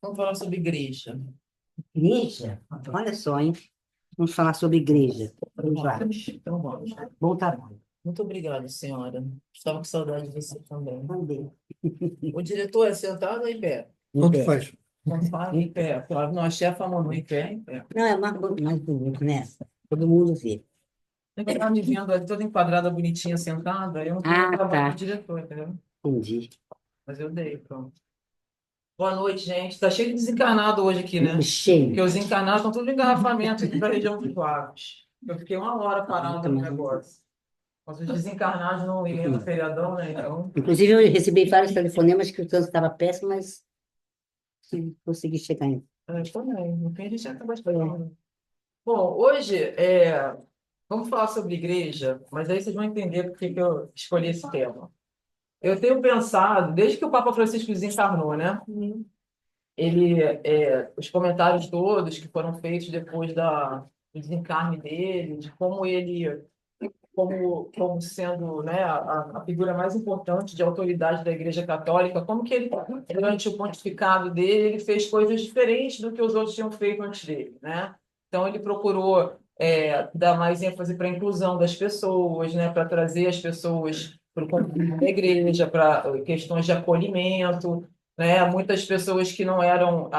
Vamos falar sobre igreja. Igreja? Olha só, hein? Vamos falar sobre igreja. Vamos lá. Então vamos. Bom trabalho. Muito obrigada, senhora. Estava com saudade de você também. Também. O diretor é sentado ou em pé? Tanto faz. Não fala em pé. Claro, não, a chefa mandou em pé, em pé. Não, é mais bonito, né? Todo mundo vê. Eu estava me vendo ali toda enquadrada, bonitinha, sentada. Eu não queria Ah, trabalhar com o tá. diretor, entendeu? Entendi. Mas eu dei, pronto. Boa noite, gente. Está cheio de desencarnado hoje aqui, né? Porque Cheio. os encarnados estão tudo em engarrafamento aqui da região dos lagos. Eu fiquei uma hora parado no negócio. Mas os desencarnados não iriam no feriadão, né? Então. Inclusive, eu recebi vários telefonemas que o trânsito estava péssimo, mas consegui chegar ainda. Também, no fim a gente acaba É. estudando. Bom, hoje vamos falar sobre igreja, mas aí vocês vão entender por que que eu escolhi esse tema. Eu tenho pensado, desde que o Papa Francisco desencarnou, né? Os comentários todos que foram feitos depois do desencarne dele, de como ele, como sendo, né, a figura mais importante de autoridade da Igreja Católica, como que ele, durante o pontificado dele, ele fez coisas diferentes do que os outros tinham feito antes dele, né? Então, ele procurou dar mais ênfase para a inclusão das pessoas, né, para trazer as pessoas para o convívio da igreja, para questões de acolhimento, né? Muitas pessoas que não eram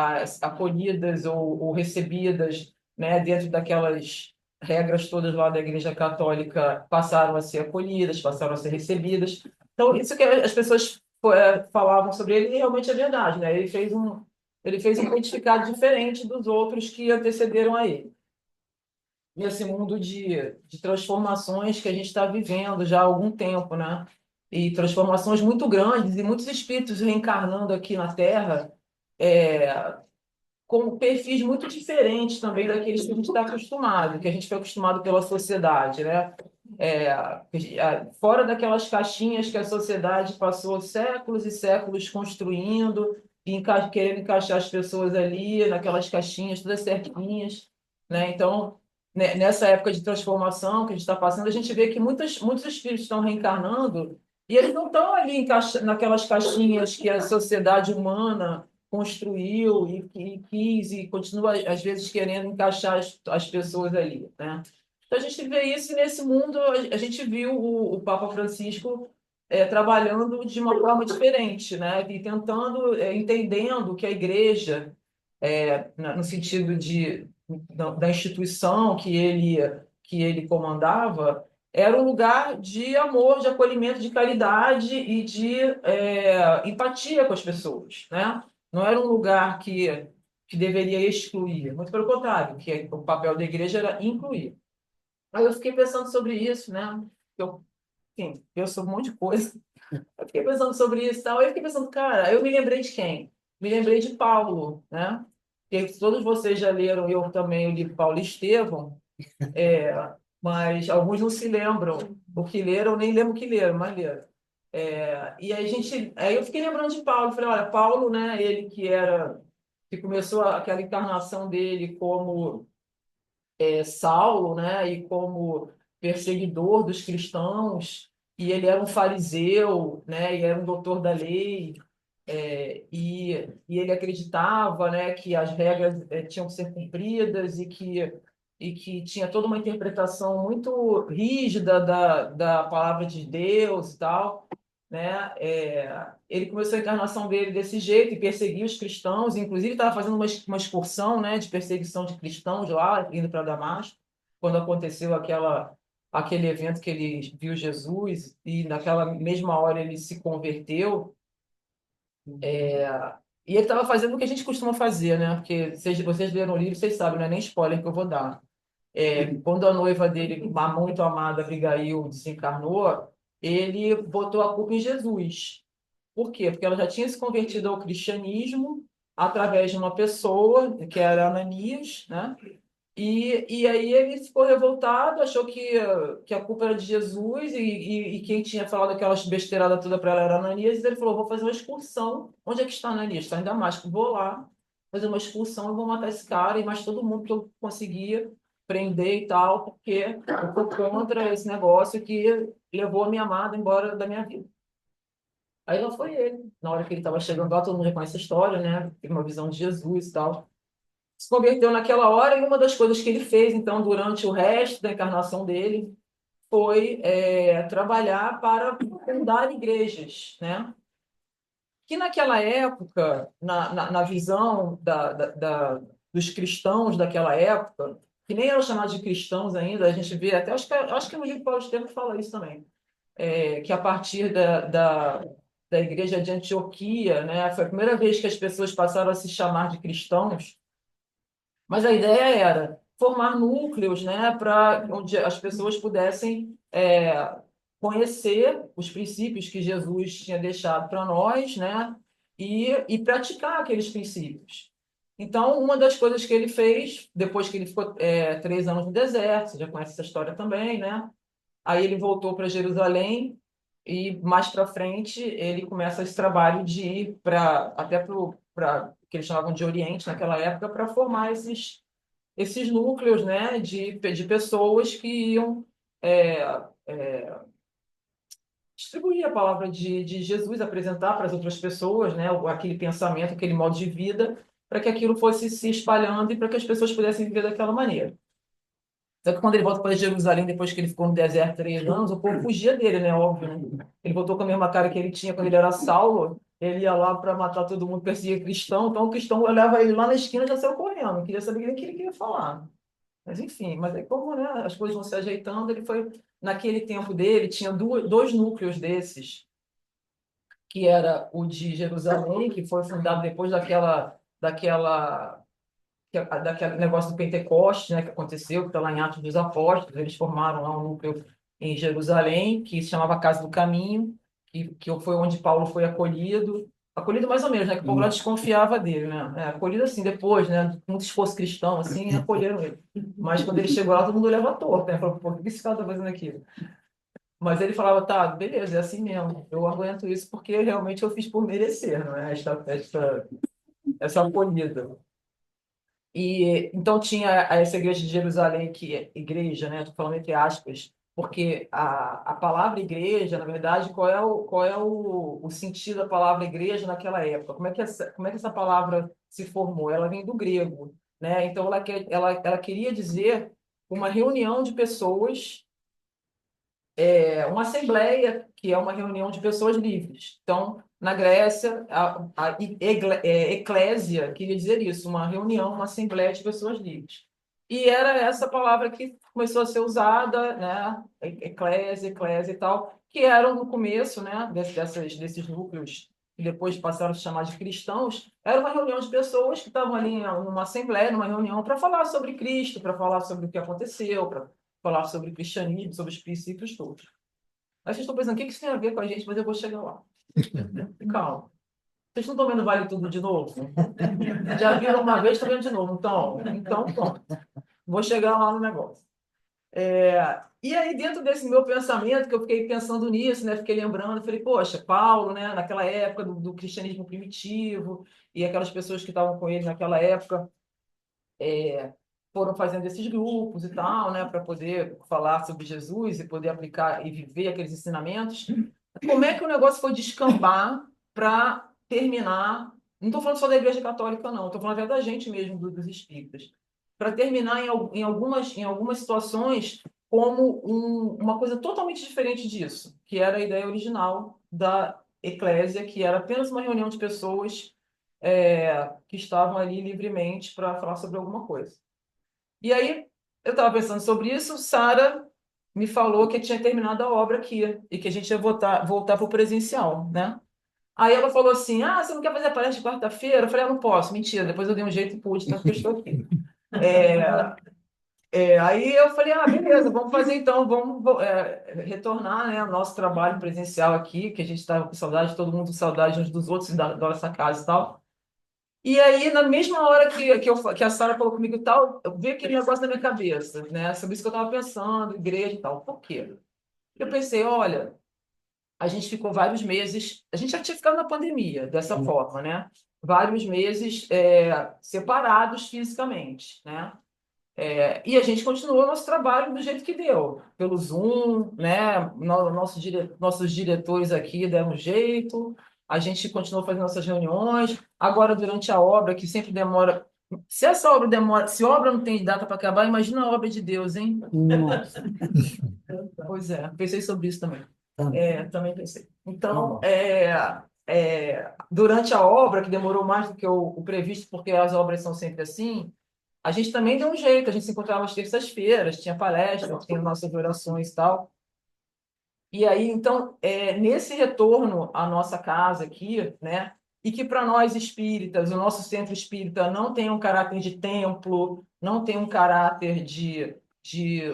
acolhidas ou recebidas, né, dentro daquelas regras todas lá da Igreja Católica passaram a ser acolhidas, passaram a ser recebidas. Então, isso que as pessoas falavam sobre ele, e realmente é verdade, né? Ele fez um pontificado diferente dos outros que antecederam a ele. Nesse mundo de transformações que a gente está vivendo já há algum tempo, né? E transformações muito grandes e muitos espíritos reencarnando aqui na Terra, é, com perfis muito diferentes também daqueles que a gente está acostumado, que a gente foi acostumado pela sociedade, né? Fora daquelas caixinhas que a sociedade passou séculos e séculos construindo e querendo encaixar as pessoas ali naquelas caixinhas todas certinhas, né? Então, nessa época de transformação que a gente está passando, a gente vê que muitos espíritos estão reencarnando e eles não estão ali naquelas caixinhas que a sociedade humana construiu e quis e continua, às vezes, querendo encaixar as pessoas ali, né? Então, a gente vê isso e nesse mundo, a gente viu o Papa Francisco trabalhando de uma forma diferente, né? E tentando, entendendo que a igreja, no sentido da instituição que ele comandava, era um lugar de amor, de acolhimento, de caridade e de empatia com as pessoas, né? Não era um lugar que deveria excluir, muito pelo contrário, que o papel da igreja era incluir. Aí eu fiquei pensando sobre isso, né? Eu, enfim, penso um monte de coisa. Eu fiquei pensando sobre isso e tal. Aí eu fiquei pensando, cara, eu me lembrei de quem? Me lembrei de Paulo, né? Que todos vocês já leram, eu também, o livro Paulo e Estevão, mas alguns não se lembram o que leram, nem lembro o que leram, mas leram. E aí eu fiquei lembrando de Paulo, falei, olha, Paulo, né, ele que começou aquela encarnação dele como Saulo, né, e como perseguidor dos cristãos, e ele era um fariseu, né, e era um doutor da lei, e ele acreditava, né, que as regras tinham que ser cumpridas e que tinha toda uma interpretação muito rígida da palavra de Deus e tal, né? Ele começou a encarnação dele desse jeito e perseguia os cristãos, inclusive estava fazendo uma excursão, né, de perseguição de cristãos lá, indo para Damasco, quando aconteceu aquele evento que ele viu Jesus e naquela mesma hora ele se converteu. E ele estava fazendo o que a gente costuma fazer, né? Porque vocês leram o livro, vocês sabem, não é nem spoiler que eu vou dar. Quando a noiva dele, a muito amada Abigail, desencarnou, ele botou a culpa em Jesus. Por quê? Porque ela já tinha se convertido ao cristianismo através de uma pessoa, que era Ananias, né? E aí ele ficou revoltado, achou que a culpa era de Jesus e quem tinha falado aquelas besteiradas toda para ela era Ananias. E ele falou: vou fazer uma excursão. Onde é que está Ananias? Está em Damasco. Vou lá fazer uma excursão, eu vou matar esse cara e mais todo mundo que eu conseguia prender e tal, porque eu tô contra esse negócio que levou a minha amada embora da minha vida. Aí lá foi ele. Na hora que ele estava chegando lá, todo mundo reconhece a história, né? Teve uma visão de Jesus e tal. Se converteu naquela hora e uma das coisas que ele fez, então, durante o resto da encarnação dele, foi trabalhar para fundar igrejas, né? Que naquela época, na visão dos cristãos daquela época, que nem eram chamados de cristãos ainda, a gente vê até, acho que no livro Paulo Estevam fala isso também, que a partir da igreja de Antioquia, né, foi a primeira vez que as pessoas passaram a se chamar de cristãos, mas a ideia era formar núcleos, né, para onde as pessoas pudessem conhecer os princípios que Jesus tinha deixado para nós, né, e praticar aqueles princípios. Então, uma das coisas que ele fez, depois que ele ficou 3 anos no deserto, você já conhece essa história também, né? Aí ele voltou para Jerusalém e mais para frente ele começa esse trabalho de ir para que eles chamavam de Oriente naquela época para formar esses núcleos, né, de pessoas que iam é, é, distribuir a palavra de Jesus, apresentar para as outras pessoas, né, aquele pensamento, aquele modo de vida, para que aquilo fosse se espalhando e para que as pessoas pudessem viver daquela maneira. Só que quando ele volta para Jerusalém, depois que ele ficou no deserto 3 anos, o povo fugia dele, né? Óbvio, né? Ele voltou com a mesma cara que ele tinha quando ele era Saulo. Ele ia lá para matar todo mundo, perseguir cristão. Então o cristão olhava ele lá na esquina e já saiu correndo. Não queria saber nem o que ele queria falar. Mas enfim, mas aí como, né, as coisas vão se ajeitando, ele foi... Naquele tempo dele, tinha dois núcleos desses, que era o de Jerusalém, que foi fundado depois daquele negócio do Pentecostes, né, que aconteceu, que está lá em Atos dos Apóstolos, eles formaram lá um núcleo em Jerusalém, que se chamava Casa do Caminho, que foi onde Paulo foi acolhido mais ou menos, né, que o povo lá desconfiava dele, né, acolhido assim, depois, né, com muito esforço cristão, assim, acolheram ele. Mas quando ele chegou lá, todo mundo leva a torta, né, falou, pô, o que esse cara tá fazendo aqui? Mas ele falava, tá, beleza, é assim mesmo, eu aguento isso porque realmente eu fiz por merecer, não é, essa acolhida. E então tinha essa igreja de Jerusalém, que é igreja, né? Estou falando entre aspas, porque a palavra igreja, na verdade, qual é o sentido da palavra igreja naquela época? Como é que essa palavra se formou? Ela vem do grego, né? Então ela queria dizer uma reunião de pessoas, uma assembleia, que é uma reunião de pessoas livres. Então, na Grécia, eclésia queria dizer isso, uma reunião, uma assembleia de pessoas livres. E era essa palavra que começou a ser usada, né? Eclésia e tal, que eram no começo, né? Desses núcleos que depois passaram a se chamar de cristãos, era uma reunião de pessoas que estavam ali numa assembleia, numa reunião, para falar sobre Cristo, para falar sobre o que aconteceu, para falar sobre o cristianismo, sobre os princípios todos. Aí vocês estão pensando, o que isso tem a ver com a gente? Mas eu vou chegar lá. Calma. Vocês não estão vendo Vale Tudo de novo? Já viram uma vez, estão vendo de novo. Então, pronto. Vou chegar lá no negócio. E aí, dentro desse meu pensamento, que eu fiquei pensando nisso, né? Fiquei lembrando, falei, poxa, Paulo, né? Naquela época do cristianismo primitivo, e aquelas pessoas que estavam com ele naquela época, foram fazendo esses grupos e tal, né, para poder falar sobre Jesus e poder aplicar e viver aqueles ensinamentos. Como é que o negócio foi descambar para terminar? Não estou falando só da Igreja Católica, não, estou falando até da gente mesmo, dos espíritas. Para terminar em algumas situações como uma coisa totalmente diferente disso, que era a ideia original da eclésia, que era apenas uma reunião de pessoas que estavam ali livremente para falar sobre alguma coisa. E aí, eu estava pensando sobre isso, Sara me falou que tinha terminado a obra aqui e que a gente ia voltar para o presencial, né? Aí ela falou assim, você não quer fazer a palestra de quarta-feira? Eu falei, não posso, mentira, depois eu dei um jeito e pude, tanto que eu estou aqui. Aí eu falei, beleza, vamos fazer então, vamos retornar, né, ao nosso trabalho presencial aqui, que a gente estava com saudade, todo mundo com saudade uns dos outros, da nossa casa e tal. E aí, na mesma hora que a Sara falou comigo e tal, eu vi aquele negócio na minha cabeça, né? Sobre isso que eu estava pensando, igreja e tal. Por quê? Eu pensei, olha, a gente ficou vários meses, a gente já tinha ficado na pandemia dessa forma, né? Vários meses separados fisicamente, né? E a gente continuou nosso trabalho do jeito que deu, pelo Zoom, né? Nossos diretores aqui deram um jeito, a gente continuou fazendo nossas reuniões. Agora, durante a obra, que sempre demora. Se essa obra demora, se a obra não tem data para acabar, imagina a obra de Deus, hein? Nossa, Pois é, pensei sobre isso também. tá. Também pensei. Então, durante a obra, que demorou mais do que o previsto, porque as obras são sempre assim, a gente também deu um jeito, a gente se encontrava às terças-feiras, tinha palestra, tinha nossas orações e tal. E aí, então, nesse retorno à nossa casa aqui, né, e que para nós espíritas, o nosso centro espírita não tem um caráter de templo, não tem um caráter de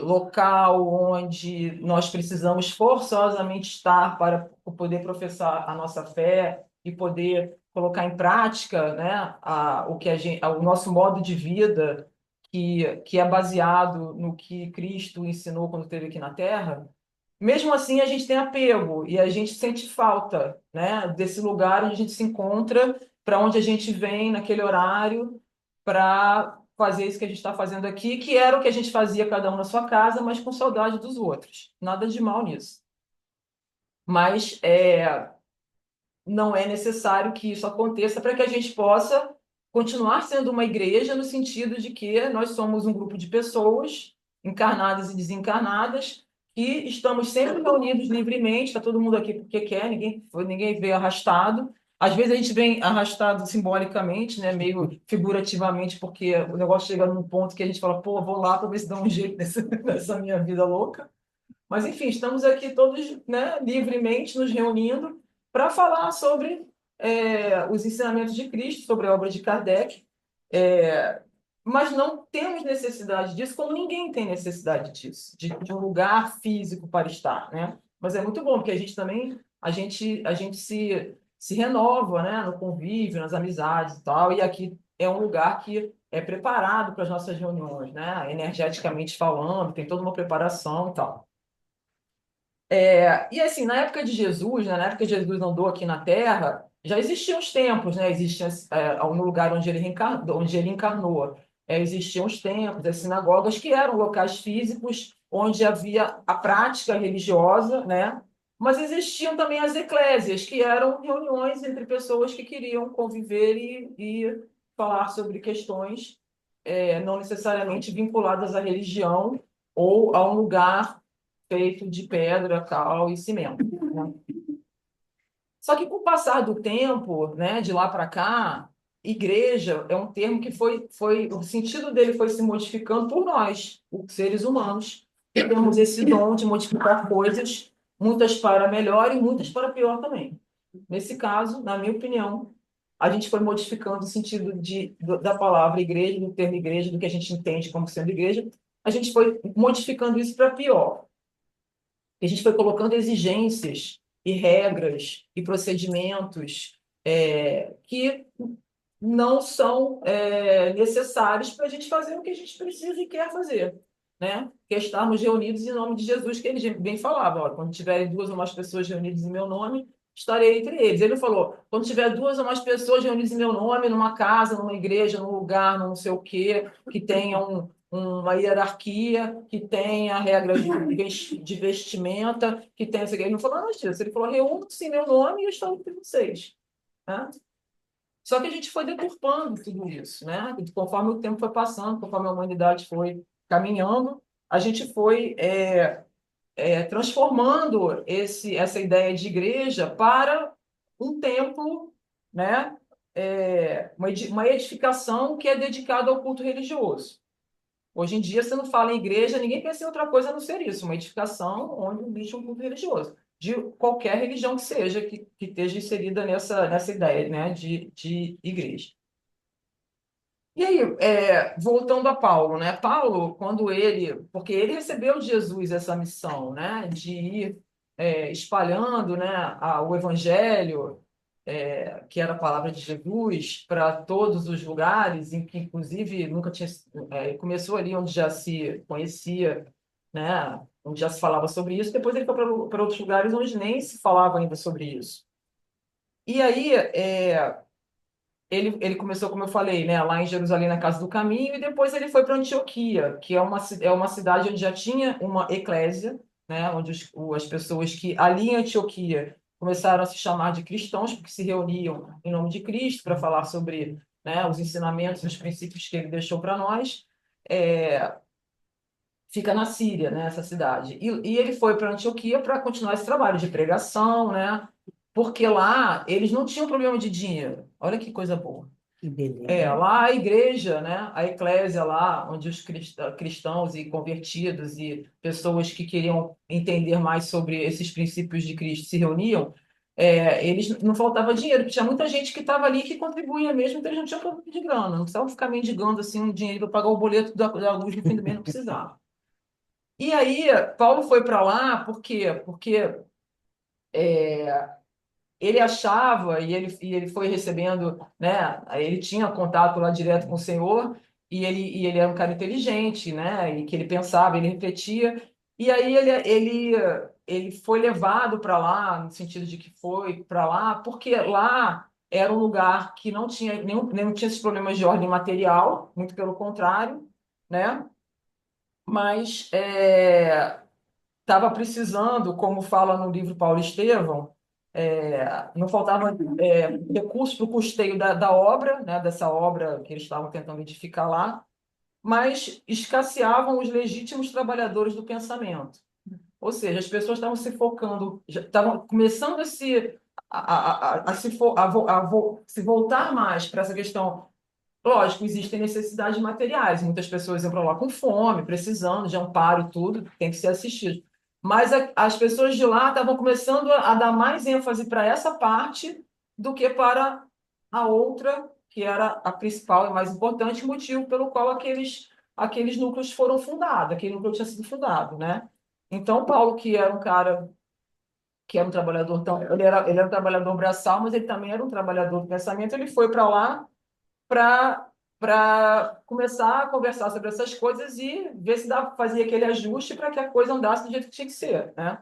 local onde nós precisamos forçosamente estar para poder professar a nossa fé e poder colocar em prática, né, o nosso modo de vida, que é baseado no que Cristo ensinou quando esteve aqui na Terra. Mesmo assim, a gente tem apego e a gente sente falta, né, desse lugar onde a gente se encontra, para onde a gente vem naquele horário para fazer isso que a gente está fazendo aqui, que era o que a gente fazia cada um na sua casa, mas com saudade dos outros. Nada de mal nisso. Mas não é necessário que isso aconteça para que a gente possa continuar sendo uma igreja no sentido de que nós somos um grupo de pessoas encarnadas e desencarnadas que estamos sempre reunidos livremente, está todo mundo aqui porque quer, ninguém veio arrastado. Às vezes a gente vem arrastado simbolicamente, né, meio figurativamente, porque o negócio chega num ponto que a gente fala, pô, vou lá para ver se dá um jeito nessa minha vida louca. Mas, enfim, estamos aqui todos, né, livremente nos reunindo para falar sobre os ensinamentos de Cristo, sobre a obra de Kardec, é, mas não temos necessidade disso, como ninguém tem necessidade disso, de um lugar físico para estar, né? Mas é muito bom, porque a gente também, a gente se renova, né, no convívio, nas amizades e tal, e aqui é um lugar que é preparado para as nossas reuniões, né, energeticamente falando, tem toda uma preparação e tal. E assim, na época de Jesus, né, na época que Jesus andou aqui na Terra, já existiam os templos, né? Existiam, no lugar onde ele encarnou, existiam os templos, as sinagogas, que eram locais físicos onde havia a prática religiosa, né? Mas existiam também as eclésias, que eram reuniões entre pessoas que queriam conviver e falar sobre questões, não necessariamente vinculadas à religião ou a um lugar feito de pedra, cal e cimento, né? Só que com o passar do tempo, né, de lá para cá, igreja é um termo que o sentido dele foi se modificando por nós, os seres humanos, que temos esse dom de modificar coisas, muitas para melhor e muitas para pior também. Nesse caso, na minha opinião, a gente foi modificando o sentido da palavra igreja, do termo igreja, do que a gente entende como sendo igreja, a gente foi modificando isso para pior. A gente foi colocando exigências e regras e procedimentos que não são necessários para a gente fazer o que a gente precisa e quer fazer, né? Que é estarmos reunidos em nome de Jesus, que ele bem falava, ó, quando tiverem duas ou mais pessoas reunidas em meu nome, estarei entre eles. Ele falou, quando tiver duas ou mais pessoas reunidas em meu nome, numa casa, numa igreja, num lugar, num não sei o quê, que tenha uma hierarquia, que tenha regras de vestimenta, que tenha... Ele não falou nada disso, ele falou, reúnam-se em meu nome e eu estou entre vocês, né? Só que a gente foi deturpando tudo isso, né? E conforme o tempo foi passando, conforme a humanidade foi caminhando, a gente foi transformando essa ideia de igreja para um templo, né? Uma edificação que é dedicada ao culto religioso. Hoje em dia, você não fala em igreja, ninguém pensa em outra coisa a não ser isso, uma edificação onde existe um culto religioso, de qualquer religião que seja, que esteja inserida nessa ideia, né, de igreja. E aí, voltando a Paulo, né? Paulo, porque ele recebeu de Jesus essa missão, né, de ir espalhando, né, o evangelho, que era a palavra de Jesus, para todos os lugares, em que inclusive nunca tinha, começou ali onde já se conhecia, né, onde já se falava sobre isso, depois ele foi para outros lugares onde nem se falava ainda sobre isso. E aí, ele começou, como eu falei, né, lá em Jerusalém, na Casa do Caminho, e depois ele foi para Antioquia, que é uma cidade onde já tinha uma eclésia, né, onde as pessoas que ali em Antioquia começaram a se chamar de cristãos, porque se reuniam em nome de Cristo para falar sobre, né, os ensinamentos, os princípios que ele deixou para nós. É, fica na Síria, né, essa cidade. E ele foi para Antioquia para continuar esse trabalho de pregação, né? Porque lá eles não tinham problema de dinheiro. Olha que coisa boa. Que É, beleza. lá a igreja, né, a eclésia lá, onde os cristãos e convertidos e pessoas que queriam entender mais sobre esses princípios de Cristo se reuniam, eles não faltava dinheiro, porque tinha muita gente que estava ali que contribuía mesmo, então eles não tinham problema de grana, não precisavam ficar mendigando assim um dinheiro para pagar o boleto da luz no fim do mês, não precisava. E aí, Paulo foi para lá, por quê? Porque ele achava, e ele foi recebendo, né? Ele tinha contato lá direto com o Senhor, e ele era um cara inteligente, né? E que ele pensava, ele refletia. E aí ele foi levado para lá, no sentido de que foi para lá, porque lá era um lugar que não tinha não tinha esses problemas de ordem material, muito pelo contrário, né? Mas estava precisando, como fala no livro Paulo Estevão, não faltava recursos para o custeio da obra, né, dessa obra que eles estavam tentando edificar lá, mas escasseavam os legítimos trabalhadores do pensamento. Ou seja, as pessoas estavam se focando, já estavam começando a se, se voltar mais para essa questão. Lógico, existem necessidades materiais. Muitas pessoas iam para lá com fome, precisando de amparo e tudo, tem que ser assistido. Mas as pessoas de lá estavam começando a dar mais ênfase para essa parte do que para a outra, que era a principal e mais importante motivo pelo qual aqueles núcleos foram fundados, aquele núcleo tinha sido fundado, né? Então, Paulo, que era um cara, que era um trabalhador, ele era um trabalhador braçal, mas ele também era um trabalhador do pensamento, ele foi para lá para começar a conversar sobre essas coisas e ver se dá para fazer aquele ajuste para que a coisa andasse do jeito que tinha que ser, né?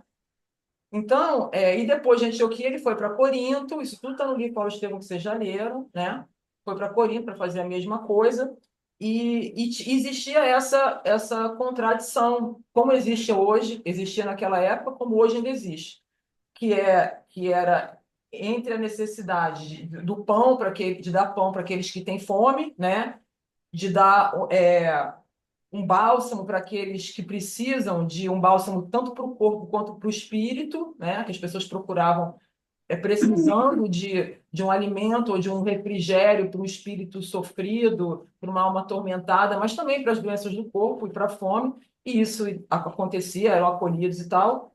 Então, e depois de Antioquia, ele foi para Corinto, isso tudo está no livro Paulo Estevão que vocês já leram, né? Foi para Corinto para fazer a mesma coisa, existia essa contradição, como existe hoje, existia naquela época, como hoje ainda existe, que era entre a necessidade do pão de dar pão para aqueles que têm fome, né? De dar um bálsamo para aqueles que precisam de um bálsamo tanto para o corpo quanto para o espírito, né? Que as pessoas procuravam precisando de um alimento ou de um refrigério para um espírito sofrido, para uma alma atormentada, mas também para as doenças do corpo e para a fome. E isso acontecia, eram acolhidos e tal.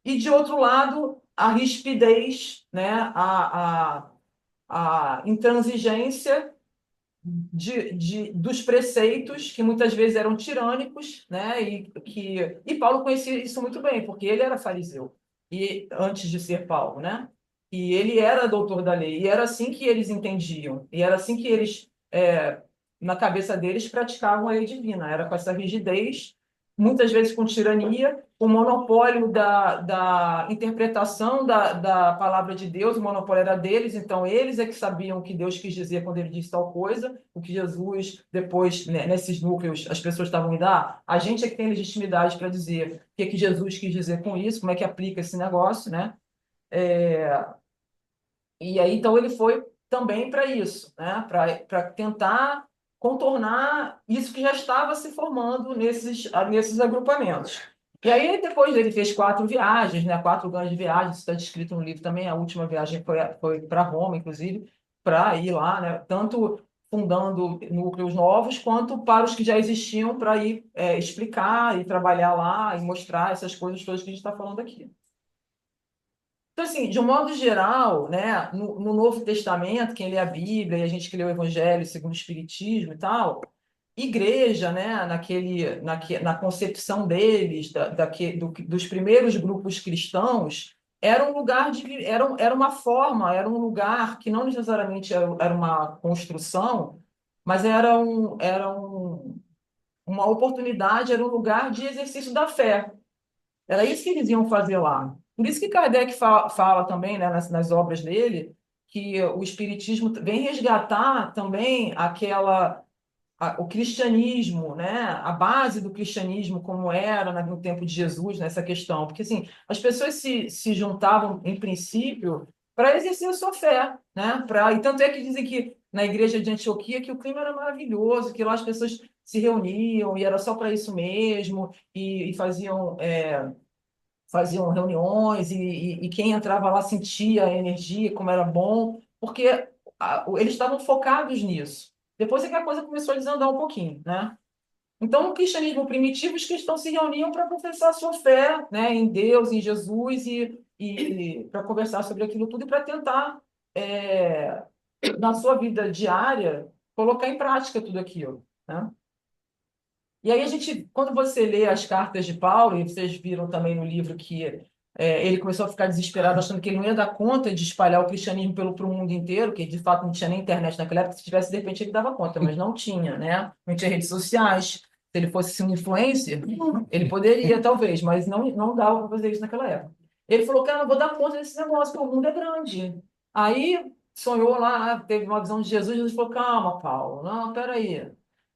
E, de outro lado, a rispidez, né? A intransigência dos preceitos, que muitas vezes eram tirânicos, né? E Paulo conhecia isso muito bem, porque ele era fariseu, e antes de ser Paulo, né? E ele era doutor da lei, e era assim que eles entendiam, e era assim que eles, na cabeça deles, praticavam a lei divina, era com essa rigidez, muitas vezes com tirania, o monopólio da interpretação da palavra de Deus, o monopólio era deles, então eles é que sabiam o que Deus quis dizer quando ele disse tal coisa, o que Jesus, depois, né, nesses núcleos, as pessoas estavam indo, a gente é que tem legitimidade para dizer o que, é que Jesus quis dizer com isso, como é que aplica esse negócio, né? É, e aí, então, ele foi também para isso, né? Para tentar contornar isso que já estava se formando nesses agrupamentos. E aí, depois ele fez 4 viagens, né? 4 grandes viagens, isso está descrito no livro também. A última viagem foi para Roma, inclusive, para ir lá, né? Tanto fundando núcleos novos, quanto para os que já existiam, para ir explicar e trabalhar lá e mostrar essas coisas todas que a gente está falando aqui. Então, assim, de um modo geral, né, no Novo Testamento, quem lê a Bíblia e a gente que lê o Evangelho segundo o Espiritismo e tal, igreja, né, na concepção deles, dos primeiros grupos cristãos, era um lugar era uma forma, era um lugar que não necessariamente era uma construção, mas uma oportunidade, era um lugar de exercício da fé. Era isso que eles iam fazer lá. Por isso que Kardec fala também, né, nas obras dele, que o Espiritismo vem resgatar também o cristianismo, né? A base do cristianismo, como era no tempo de Jesus, nessa questão. Porque, assim, as pessoas se juntavam, em princípio, para exercer a sua fé, né? E tanto é que dizem que na igreja de Antioquia que o clima era maravilhoso, que lá as pessoas se reuniam e era só para isso mesmo, e faziam reuniões, e quem entrava lá sentia a energia, como era bom, porque eles estavam focados nisso. Depois é que a coisa começou a desandar um pouquinho, né? Então, no cristianismo primitivo, os cristãos se reuniam para professar a sua fé, né, em Deus, em Jesus, e para conversar sobre aquilo tudo e para tentar, é, na sua vida diária, colocar em prática tudo aquilo, né? E aí quando você lê as cartas de Paulo, e vocês viram também no livro que ele começou a ficar desesperado, achando que ele não ia dar conta de espalhar o cristianismo pro mundo inteiro, que de fato não tinha nem internet naquela época, se tivesse, de repente, ele dava conta, mas não tinha, né? Não tinha redes sociais. Se ele fosse um influencer, ele poderia, talvez, mas não dava para fazer isso naquela época. Ele falou, cara, eu não vou dar conta desse negócio, porque o mundo é grande. Aí sonhou lá, teve uma visão de Jesus, Jesus falou, calma, Paulo, não, peraí.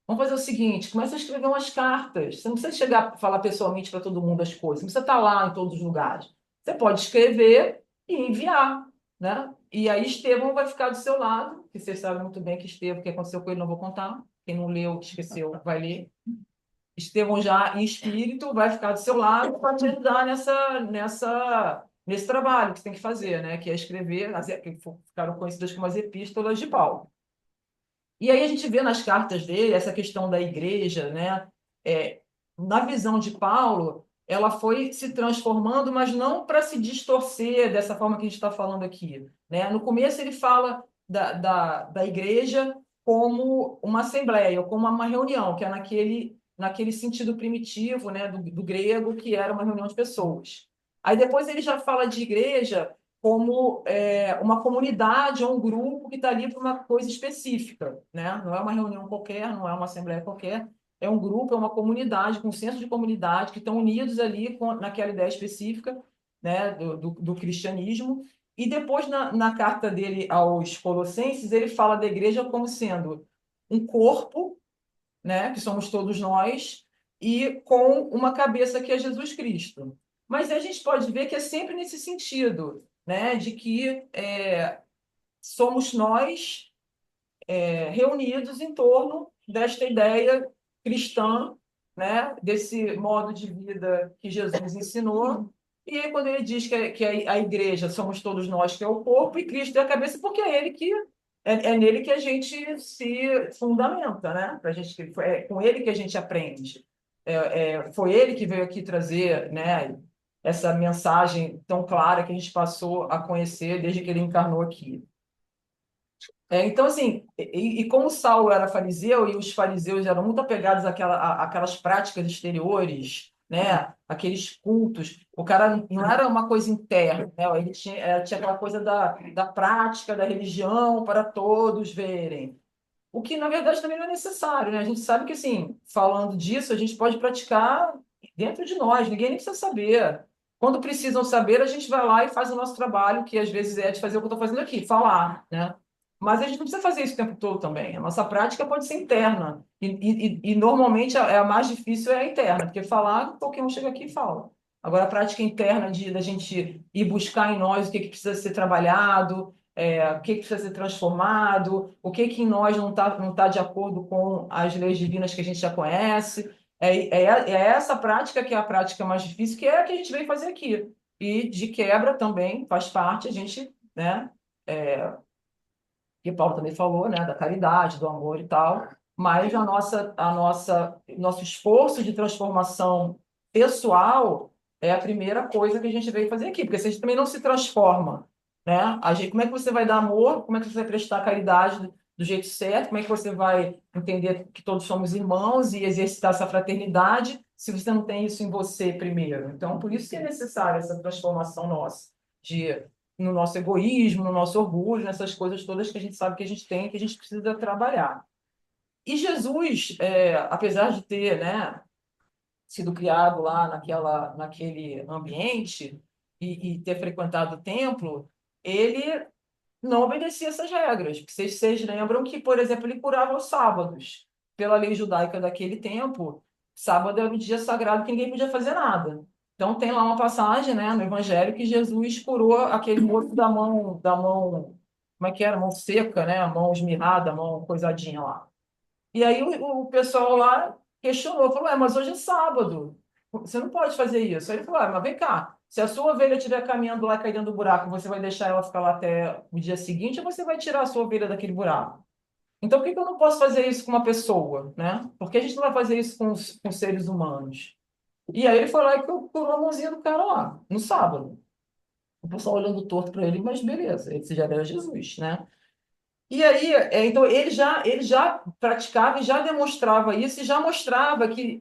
Vamos fazer o seguinte, começa a escrever umas cartas. Você não precisa chegar a falar pessoalmente para todo mundo as coisas. Não precisa estar lá em todos os lugares. Você pode escrever e enviar, né? E aí Estevão vai ficar do seu lado, que vocês sabem muito bem que Estevão, o que aconteceu com ele, não vou contar. Quem não leu, esqueceu, vai ler. Estevão já em espírito vai ficar do seu lado para te ajudar nesse trabalho que você tem que fazer, né? Que é escrever, que ficaram conhecidas como as epístolas de Paulo. E aí a gente vê nas cartas dele essa questão da igreja, né? Na visão de Paulo, ela foi se transformando, mas não para se distorcer dessa forma que a gente está falando aqui, né? No começo ele fala da igreja como uma assembleia, ou como uma reunião, que é naquele sentido primitivo, né, do grego, que era uma reunião de pessoas. Aí depois ele já fala de igreja como uma comunidade ou um grupo que está ali para uma coisa específica, né? Não é uma reunião qualquer, não é uma assembleia qualquer, é um grupo, é uma comunidade, com um senso de comunidade, que estão unidos ali naquela ideia específica, né, do cristianismo. E depois, na carta dele aos Colossenses, ele fala da igreja como sendo um corpo, né, que somos todos nós, e com uma cabeça que é Jesus Cristo. Mas a gente pode ver que é sempre nesse sentido, né, de que somos nós reunidos em torno desta ideia cristã, né, desse modo de vida que Jesus ensinou. E aí, quando ele diz que a igreja somos todos nós, que é o corpo, e Cristo é a cabeça, porque é nele que a gente se fundamenta, né? É com ele que a gente aprende. Foi ele que veio aqui trazer, né, essa mensagem tão clara que a gente passou a conhecer desde que ele encarnou aqui. Então, assim, e como Saulo era fariseu e os fariseus eram muito apegados àquelas práticas exteriores, né? Aqueles cultos, o cara não era uma coisa interna, né? Ele tinha aquela coisa da prática, da religião para todos verem. O que, na verdade, também não é necessário, né? A gente sabe que, assim, falando disso, a gente pode praticar dentro de nós, ninguém nem precisa saber. Quando precisam saber, a gente vai lá e faz o nosso trabalho, que às vezes é de fazer o que eu estou fazendo aqui, falar, né? Mas a gente não precisa fazer isso o tempo todo também. A nossa prática pode ser interna. E normalmente a mais difícil é a interna, porque falar, qualquer um chega aqui e fala. Agora, a prática interna da gente ir buscar em nós o que precisa ser trabalhado, o que precisa ser transformado, o que em nós não tá de acordo com as leis divinas que a gente já conhece. É essa prática que é a prática mais difícil, que é a que a gente veio fazer aqui. E de quebra também faz parte a gente, né? Que Paulo também falou, né, da caridade, do amor e tal, mas nosso esforço de transformação pessoal é a primeira coisa que a gente veio fazer aqui, porque se a gente também não se transforma, né, como é que você vai dar amor, como é que você vai prestar caridade do jeito certo, como é que você vai entender que todos somos irmãos e exercitar essa fraternidade se você não tem isso em você primeiro? Então, por isso que é necessária essa transformação nossa, de no nosso egoísmo, no nosso orgulho, nessas coisas todas que a gente sabe que a gente tem, que a gente precisa trabalhar. E Jesus, apesar de ter, né, sido criado lá naquele ambiente e ter frequentado o templo, ele não obedecia essas regras. Porque vocês lembram que, por exemplo, ele curava aos sábados. Pela lei judaica daquele tempo, sábado era um dia sagrado que ninguém podia fazer nada. Então tem lá uma passagem, né, no Evangelho que Jesus curou aquele moço da mão, como é que era? Mão seca, né? Mão esmirrada, mão coisadinha lá. E aí o pessoal lá questionou, falou, mas hoje é sábado, você não pode fazer isso. Aí ele falou, mas vem cá, se a sua ovelha estiver caminhando lá e cair dentro do buraco, você vai deixar ela ficar lá até o dia seguinte ou você vai tirar a sua ovelha daquele buraco? Então, por que que eu não posso fazer isso com uma pessoa, né? Por que a gente não vai fazer isso com seres humanos? E aí ele foi lá e curou a mãozinha do cara lá, no sábado. O pessoal olhando torto para ele, mas beleza, esse já era Jesus, né? E aí, então, ele já praticava e já demonstrava isso, e já mostrava que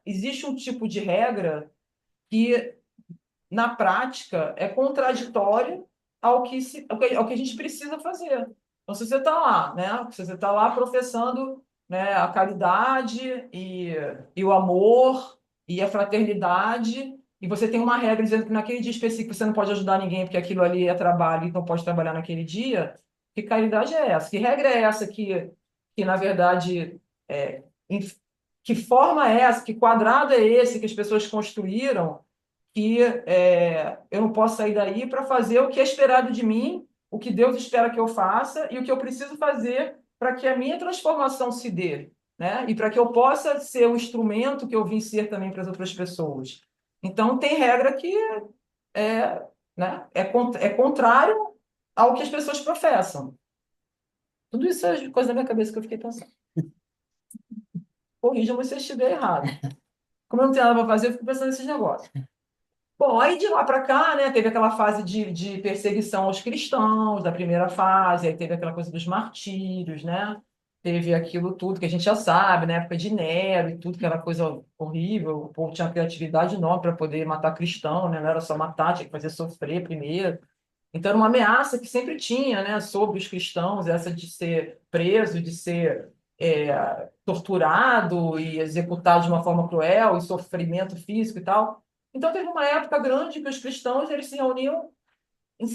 existe um tipo de regra que, na prática, é contraditória ao que a gente precisa fazer. Então, se você está lá, né? Se você está lá professando, né, a caridade e o amor e a fraternidade, e você tem uma regra dizendo que naquele dia específico você não pode ajudar ninguém porque aquilo ali é trabalho e não pode trabalhar naquele dia, que caridade é essa? Que regra é essa que na verdade, é, em- que forma é essa? Que quadrado é esse que as pessoas construíram que eu não posso sair daí para fazer o que é esperado de mim, o que Deus espera que eu faça e o que eu preciso fazer para que a minha transformação se dê, né? E para que eu possa ser o instrumento que eu vim ser também para as outras pessoas. Então, tem regra que é, né, é contrário ao que as pessoas professam. Tudo isso é coisa da minha cabeça que eu fiquei pensando. Corrijam-me se eu estiver errado. Como eu não tenho nada para fazer, eu fico pensando nesses negócios. Bom, aí de lá para cá, né, teve aquela fase de perseguição aos cristãos, da primeira fase, aí teve aquela coisa dos martírios, né? Teve aquilo tudo que a gente já sabe, na época de Nero e tudo, que era coisa horrível, o povo tinha criatividade enorme para poder matar cristão, né? Não era só matar, tinha que fazer sofrer primeiro. Então era uma ameaça que sempre tinha, né, sobre os cristãos, essa de ser preso, de ser torturado e executado de uma forma cruel, e sofrimento físico e tal. Então teve uma época grande que os cristãos eles se reuniam em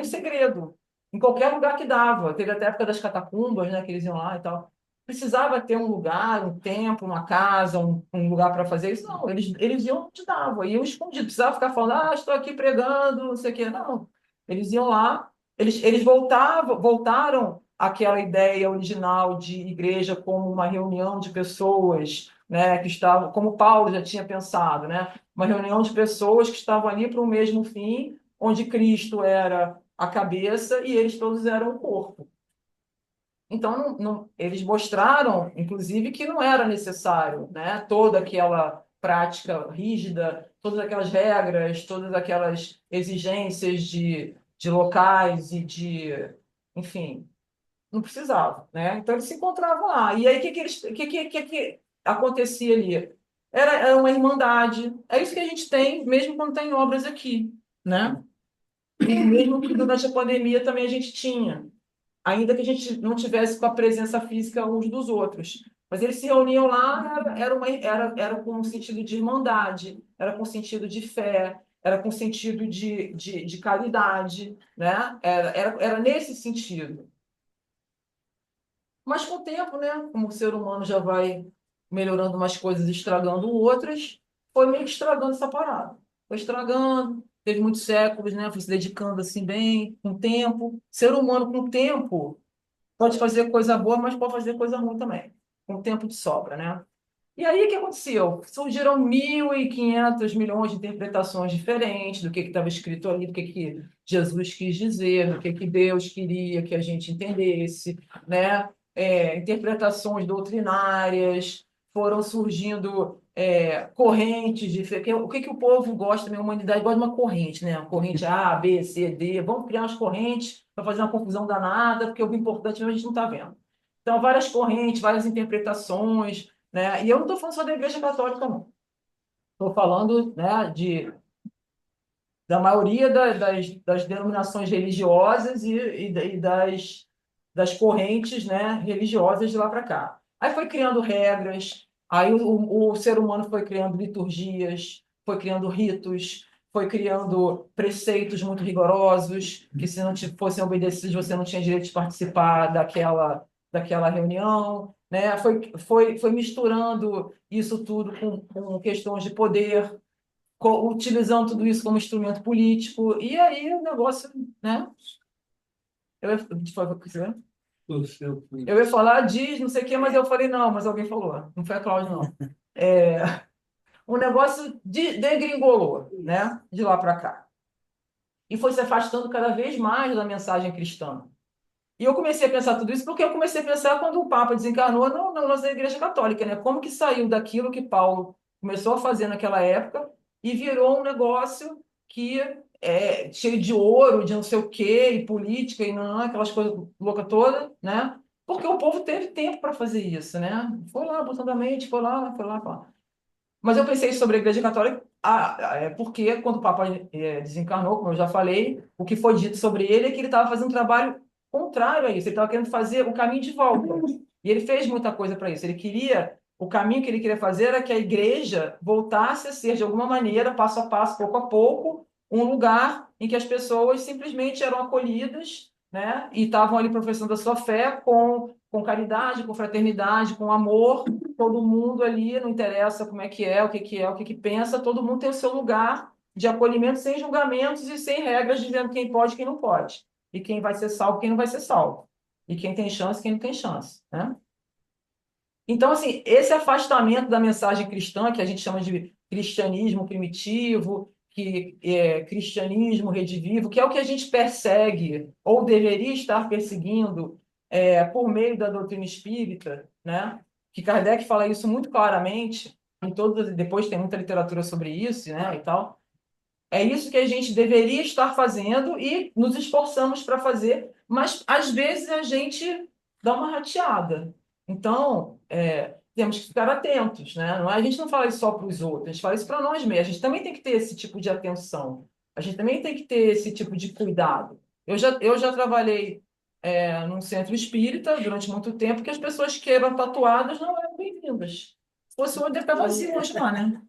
segredo, em qualquer lugar que dava. Teve até a época das catacumbas, né, que eles iam lá e tal. Precisava ter um lugar, um templo, uma casa, um lugar para fazer isso. Não, eles iam onde dava, iam escondido. Precisava ficar falando, estou aqui pregando, não sei o quê. Não, eles iam lá, eles voltaram àquela ideia original de igreja como uma reunião de pessoas, né, que estavam, como Paulo já tinha pensado, né, uma reunião de pessoas que estavam ali para o mesmo fim, onde Cristo era a cabeça e eles todos eram o corpo. Então, eles mostraram, inclusive, que não era necessário, né, toda aquela prática rígida, todas aquelas regras, todas aquelas exigências de locais e enfim, não precisava, né? Então, eles se encontravam lá. E aí, o que acontecia ali? Era uma irmandade. É isso que a gente tem, mesmo quando tem obras aqui, né? E mesmo que durante a pandemia também a gente tinha, ainda que a gente não tivesse com a presença física uns dos outros. Mas eles se reuniam lá, era com um sentido de irmandade, era com sentido de fé, era com sentido de caridade, né? Era nesse sentido. Mas com o tempo, né? Como o ser humano já vai melhorando umas coisas e estragando outras, foi meio que estragando essa parada. Foi estragando, teve muitos séculos, né? Foi se dedicando assim bem, com o tempo. Ser humano com o tempo pode fazer coisa boa, mas pode fazer coisa ruim também. Com o tempo de sobra, né? E aí, o que aconteceu? Surgiram 1.500 milhões de interpretações diferentes do que estava escrito ali, do que Jesus quis dizer, do que Deus queria que a gente entendesse, né? Interpretações doutrinárias, foram surgindo correntes de fé. O que o povo gosta, a humanidade gosta de uma corrente, né? Uma corrente A, B, C, D. Vamos criar umas correntes para fazer uma confusão danada, porque o importante mesmo a gente não está vendo. Então, várias correntes, várias interpretações, né? E eu não estou falando só da Igreja Católica, não. Estou falando, né, da maioria das denominações religiosas e das correntes, né, religiosas de lá para cá. Aí foi criando regras, aí o ser humano foi criando liturgias, foi criando ritos, foi criando preceitos muito rigorosos, que se não fossem obedecidos, você não tinha direito de participar daquela reunião, né? Foi misturando isso tudo com questões de poder, utilizando tudo isso como instrumento político, e aí o negócio, né? Eu ia, eu ia falar, diz, não sei o quê, mas eu falei, não, mas alguém falou, não foi a Cláudia, não. O negócio degringolou, né? De lá para cá. E foi se afastando cada vez mais da mensagem cristã. E eu comecei a pensar tudo isso porque eu comecei a pensar quando o Papa desencarnou no lance da Igreja Católica, né? Como que saiu daquilo que Paulo começou a fazer naquela época e virou um negócio que é cheio de ouro, de não sei o quê, e política, e não, aquelas coisas loucas todas, né? Porque o povo teve tempo para fazer isso, né? Foi lá, botando a mente, foi lá, foi lá, foi lá. Mas eu pensei sobre a Igreja Católica, porque quando o Papa desencarnou, como eu já falei, o que foi dito sobre ele é que ele estava fazendo um trabalho contrário a isso, ele estava querendo fazer o caminho de volta. E ele fez muita coisa para isso. O caminho que ele queria fazer era que a Igreja voltasse a ser, de alguma maneira, passo a passo, pouco a pouco, um lugar em que as pessoas simplesmente eram acolhidas, né? E estavam ali professando a sua fé com caridade, com fraternidade, com amor, todo mundo ali, não interessa como é, o que é, o que pensa, todo mundo tem o seu lugar de acolhimento sem julgamentos e sem regras dizendo quem pode e quem não pode. E quem vai ser salvo, quem não vai ser salvo. E quem tem chance, quem não tem chance, né? Então, assim, esse afastamento da mensagem cristã, que a gente chama de cristianismo primitivo, que é cristianismo redivivo, que é o que a gente persegue, ou deveria estar perseguindo, por meio da doutrina espírita, né? Que Kardec fala isso muito claramente, depois tem muita literatura sobre isso, né, e tal. É isso que a gente deveria estar fazendo e nos esforçamos para fazer, mas às vezes a gente dá uma rateada. Então, temos que ficar atentos, né? A gente não fala isso só para os outros, a gente fala isso para nós mesmos. A gente também tem que ter esse tipo de atenção, a gente também tem que ter esse tipo de cuidado. Eu já trabalhei num centro espírita durante muito tempo que as pessoas que eram tatuadas não eram bem-vindas. Se fosse hoje, deve estar vazio hoje lá, né?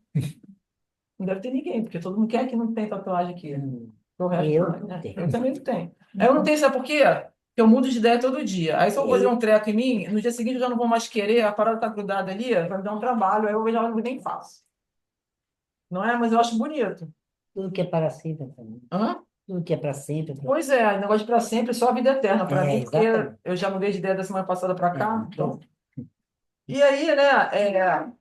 Não deve ter ninguém, porque todo mundo quer que não tem tatuagem aqui. O resto, Eu não, não né? tenho. Eu também não tenho. Aí eu não tenho, sabe por quê? Porque eu mudo de ideia todo dia. Aí se eu fazer um treco em mim, no dia seguinte eu já não vou mais querer, a parada tá grudada ali, vai me dar um trabalho, aí eu já nem faço. Não é? Mas eu acho bonito. Tudo que é para sempre também. Hã? Tudo que é para sempre. Pois é, negócio para sempre, só a vida eterna para mim, porque Exatamente. eu já mudei de ideia da semana passada para cá. Então. Então, E aí, né,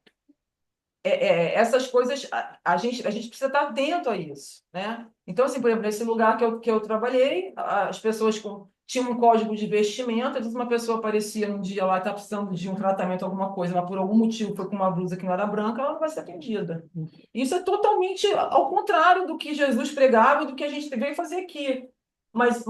essas coisas, a gente precisa estar atento a isso, né? Então, assim, por exemplo, nesse lugar que eu trabalhei, as pessoas tinham um código de vestimenta, às vezes uma pessoa aparecia num dia lá, está precisando de um tratamento, alguma coisa, mas por algum motivo foi com uma blusa que não era branca, ela não vai ser atendida. Isso é totalmente ao contrário do que Jesus pregava e do que a gente veio fazer aqui. Mas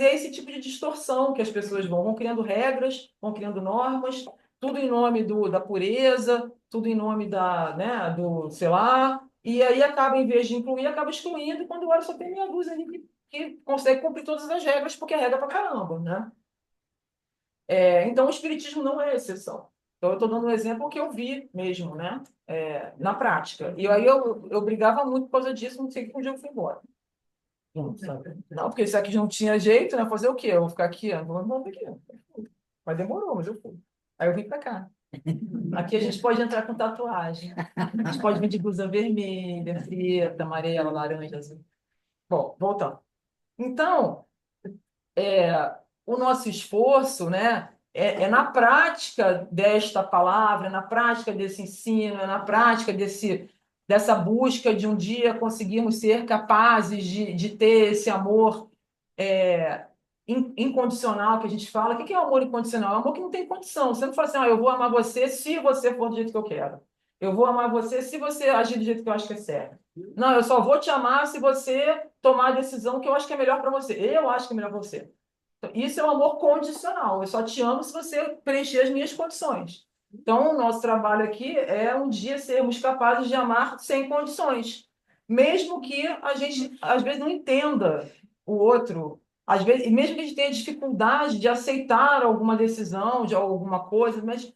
é esse tipo de distorção que as pessoas vão criando regras, vão criando normas, tudo em nome da pureza, tudo em nome né, do, sei lá, e aí acaba, em vez de incluir, acaba excluindo, e quando olha só tem meia dúzia ali que consegue cumprir todas as regras, porque é regra pra caramba, né? Então o espiritismo não é exceção. Então eu estou dando um exemplo que eu vi mesmo, né? Na prática. E aí eu brigava muito por causa disso, não sei que um dia eu fui embora. Não, sabe? Não, porque isso aqui não tinha jeito, né? Fazer o quê? Eu vou ficar aqui? Eu vou aqui. Mas demorou, mas eu fui. Aí eu vim para cá. Aqui a gente pode entrar com tatuagem. A gente pode vir de blusa vermelha, preta, amarela, laranja, azul. Bom, voltando. Então, o nosso esforço, né, é na prática desta palavra, é na prática desse ensino, é na prática dessa busca de um dia conseguirmos ser capazes de ter esse amor é, incondicional que a gente fala. O que é o amor incondicional? É um amor que não tem condição. Você não fala assim, eu vou amar você se você for do jeito que eu quero. Eu vou amar você se você agir do jeito que eu acho que é certo. Não, eu só vou te amar se você tomar a decisão que eu acho que é melhor para você. Eu acho que é melhor para você. Isso é um amor condicional. Eu só te amo se você preencher as minhas condições. Então, o nosso trabalho aqui é um dia sermos capazes de amar sem condições. Mesmo que a gente, às vezes, não entenda o outro. Às vezes, e mesmo que a gente tenha dificuldade de aceitar alguma decisão, de alguma coisa, mas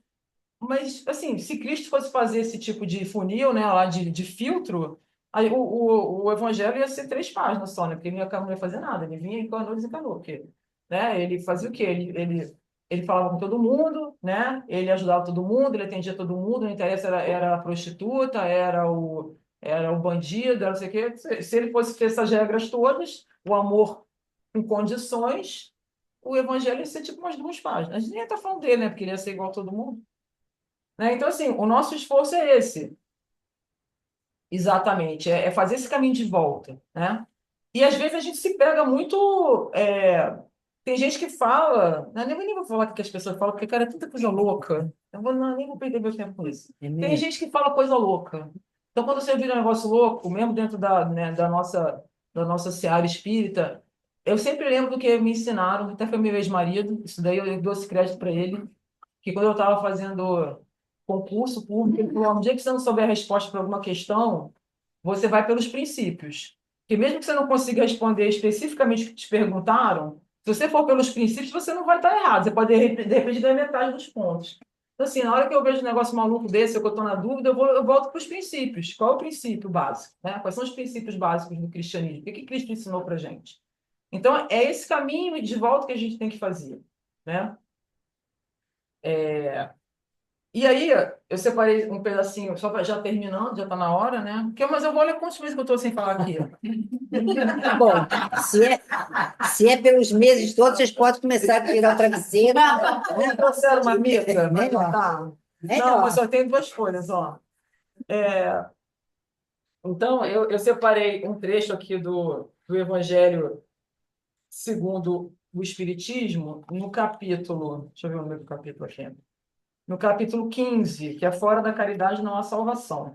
assim, se Cristo fosse fazer esse tipo de funil, né, lá de filtro, Aí o evangelho ia ser 3 páginas só, né? Porque ele não ia fazer nada, ele vinha, encanou, desencanou. Porque, né? Ele fazia o quê? Ele falava com todo mundo, né? Ele ajudava todo mundo, ele atendia todo mundo, não interessa, era a prostituta, era o bandido, era não sei o quê. Se ele fosse ter essas regras todas, o amor em condições, o evangelho ia ser tipo umas 2 páginas. A gente nem ia estar falando dele, né? Porque ele ia ser igual a todo mundo. Né? Então, assim, o nosso esforço é esse. Exatamente, é fazer esse caminho de volta, né? E às vezes a gente se pega muito. Tem gente que fala, né, nem vou falar o que as pessoas falam, porque, cara, é tanta coisa louca. Nem vou perder meu tempo com isso. É Tem mesmo? gente que fala coisa louca. Então, quando você vira um negócio louco, mesmo dentro né, da nossa seara espírita, eu sempre lembro do que me ensinaram, até foi meu ex-marido, isso daí eu dou esse crédito para ele, que quando eu estava fazendo concurso público, ele falou: no dia que você não souber a resposta para alguma questão, você vai pelos princípios. Porque mesmo que você não consiga responder especificamente o que te perguntaram, se você for pelos princípios, você não vai estar errado. Você pode, de repente, dar metade dos pontos. Então, assim, na hora que eu vejo um negócio maluco desse, ou que eu estou na dúvida, eu volto para os princípios. Qual é o princípio básico? Né? Quais são os princípios básicos do cristianismo? O que que Cristo ensinou para a gente? Então, é esse caminho de volta que a gente tem que fazer. Né? E aí, eu separei um pedacinho, só já terminando, já está na hora, né? Mas eu vou olhar quantos meses que eu estou sem falar aqui. Bom, se é pelos meses todos, vocês podem começar a tirar o travesseiro. Não trouxeram uma mica? Melhor. Tá. Melhor. Não, mas só tem 2 folhas, ó. Então, eu separei um trecho aqui do Evangelho segundo o Espiritismo, no capítulo. Deixa eu ver o nome do capítulo aqui. No capítulo 15, que é Fora da Caridade não há salvação.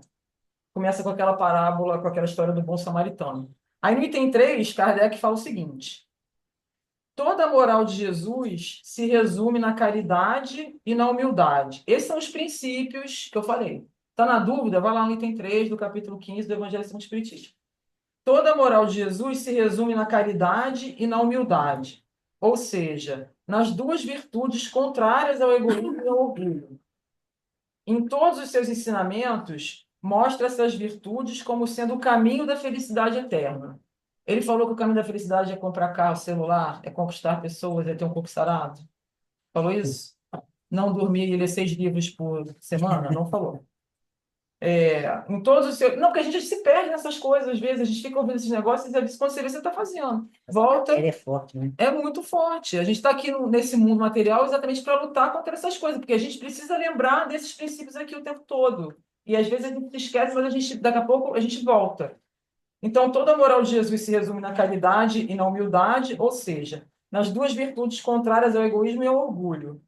Começa com aquela parábola, com aquela história do bom samaritano. Aí no item 3, Kardec fala o seguinte: toda a moral de Jesus se resume na caridade e na humildade. Esses são os princípios que eu falei. Está na dúvida? Vai lá no item 3 do capítulo 15 do Evangelho segundo o Espiritismo. Toda a moral de Jesus se resume na caridade e na humildade. Ou seja, nas duas virtudes contrárias ao egoísmo e ao orgulho. Em todos os seus ensinamentos, mostra essas virtudes como sendo o caminho da felicidade eterna. Ele falou que o caminho da felicidade é comprar carro, celular, é conquistar pessoas, é ter um corpo sarado. Falou isso? Não dormir e ler 6 livros por semana? Não falou. Em todos os seus... Não, porque a gente se perde nessas coisas, às vezes. A gente fica ouvindo esses negócios e às vezes, quando você vê, você está fazendo. Volta, Ele é forte, né? é muito forte. A gente está aqui nesse mundo material exatamente para lutar contra essas coisas, porque a gente precisa lembrar desses princípios aqui o tempo todo. E às vezes a gente esquece, mas daqui a pouco a gente volta. Então, toda a moral de Jesus se resume na caridade e na humildade, ou seja, nas duas virtudes contrárias ao egoísmo e ao orgulho.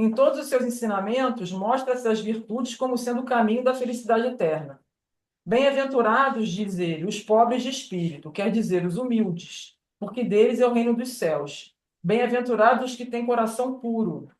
Em todos os seus ensinamentos, mostra essas virtudes como sendo o caminho da felicidade eterna. Bem-aventurados, diz ele, os pobres de espírito, quer dizer, os humildes, porque deles é o reino dos céus. Bem-aventurados os que têm coração puro.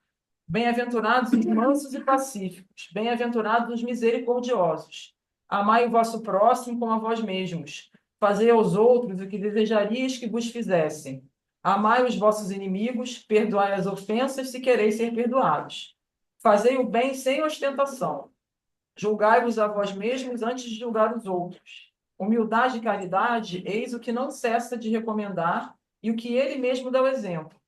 Bem-aventurados os mansos e pacíficos. Bem-aventurados os misericordiosos. Amai o vosso próximo como a vós mesmos. Fazei aos outros o que desejarias que vos fizessem. Amai os vossos inimigos, perdoai as ofensas se quereis ser perdoados. Fazei o bem sem ostentação. Julgai-vos a vós mesmos antes de julgar os outros. Humildade e caridade, eis o que não cessa de recomendar e o que ele mesmo dá o exemplo.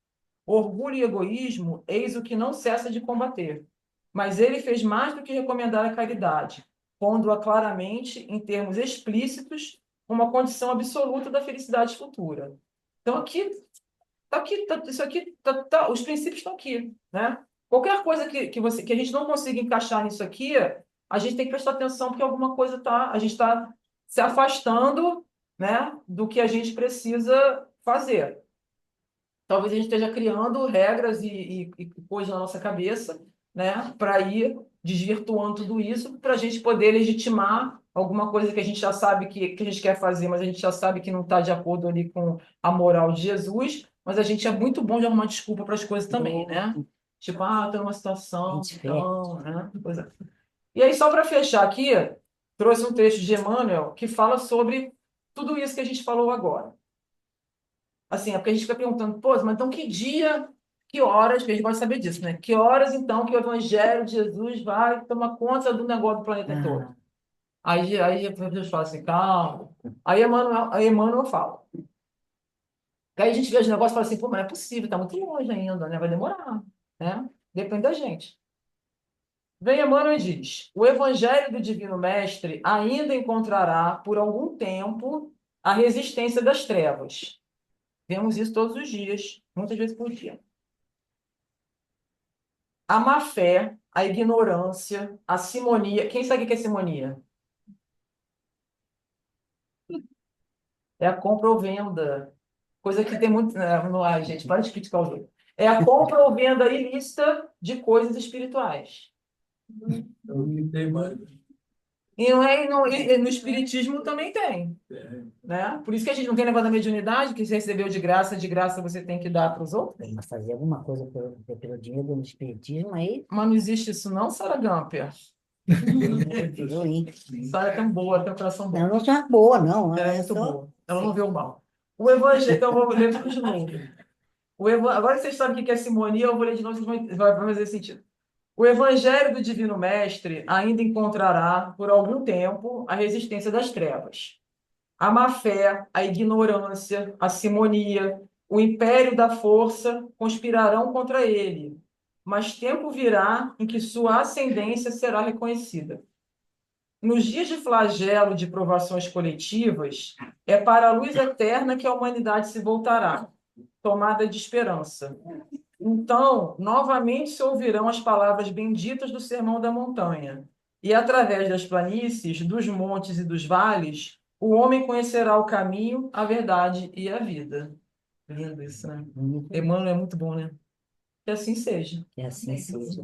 Orgulho e egoísmo, eis o que não cessa de combater. Mas ele fez mais do que recomendar a caridade, pondo-a claramente, em termos explícitos, uma condição absoluta da felicidade futura. Então, isso aqui, os princípios estão aqui, né? Qualquer coisa que a gente não consiga encaixar nisso aqui, a gente tem que prestar atenção, porque alguma coisa a gente está se afastando, né, do que a gente precisa fazer. Talvez a gente esteja criando regras e coisas na nossa cabeça, né, para ir desvirtuando tudo isso, para a gente poder legitimar alguma coisa que a gente já sabe que a gente quer fazer, mas a gente já sabe que não está de acordo ali com a moral de Jesus, mas a gente é muito bom de arrumar desculpa para as coisas também, né? Tipo, estou numa situação, então, né? E aí, só para fechar aqui, trouxe um trecho de Emmanuel que fala sobre tudo isso que a gente falou agora. Assim, é porque a gente fica perguntando, pô, mas então que dia, que horas, que a gente vai saber disso, né? Que horas, então, que o Evangelho de Jesus vai tomar conta do negócio do planeta todo? Aí as pessoas falam assim, calma. Aí Emmanuel fala. Aí a gente vê os negócios e fala assim, pô, mas não é possível, tá muito longe ainda, né? Vai demorar, né? Depende da gente. Vem Emmanuel e diz: o Evangelho do Divino Mestre ainda encontrará, por algum tempo, a resistência das trevas. Vemos isso todos os dias, muitas vezes por dia. A má-fé, a ignorância, a simonia. Quem sabe o que é simonia? É a compra ou venda. Coisa que tem muito. Não, ai, gente, para de criticar os outros. É a compra ou venda ilícita de coisas espirituais. Não tem mais. E não é, e no espiritismo também tem, né? Por isso que a gente não tem negócio da mediunidade, que você recebeu de graça você tem que dar para os outros. Mas fazer alguma coisa pelo dinheiro do espiritismo aí, Mas não existe isso não, Sara Gamper. eu, hein? Sara é tão boa, tem um coração Não, bom. não sou boa, não. Ela é É muito só... boa. Ela não vê o mal. O Evangelho, então eu vou ler tudo de novo. Agora que vocês sabem o que é simonia, eu vou ler de novo, vai fazer sentido. O Evangelho do Divino Mestre ainda encontrará, por algum tempo, a resistência das trevas. A má-fé, a ignorância, a simonia, o império da força conspirarão contra ele, mas tempo virá em que sua ascendência será reconhecida. Nos dias de flagelo de provações coletivas, é para a luz eterna que a humanidade se voltará, tomada de esperança. Então, novamente se ouvirão as palavras benditas do Sermão da Montanha, e através das planícies, dos montes e dos vales, o homem conhecerá o caminho, a verdade e a vida. Lindo isso, né? Emmanuel é muito bom, né? Que assim seja. Que assim seja.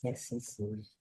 Que assim seja.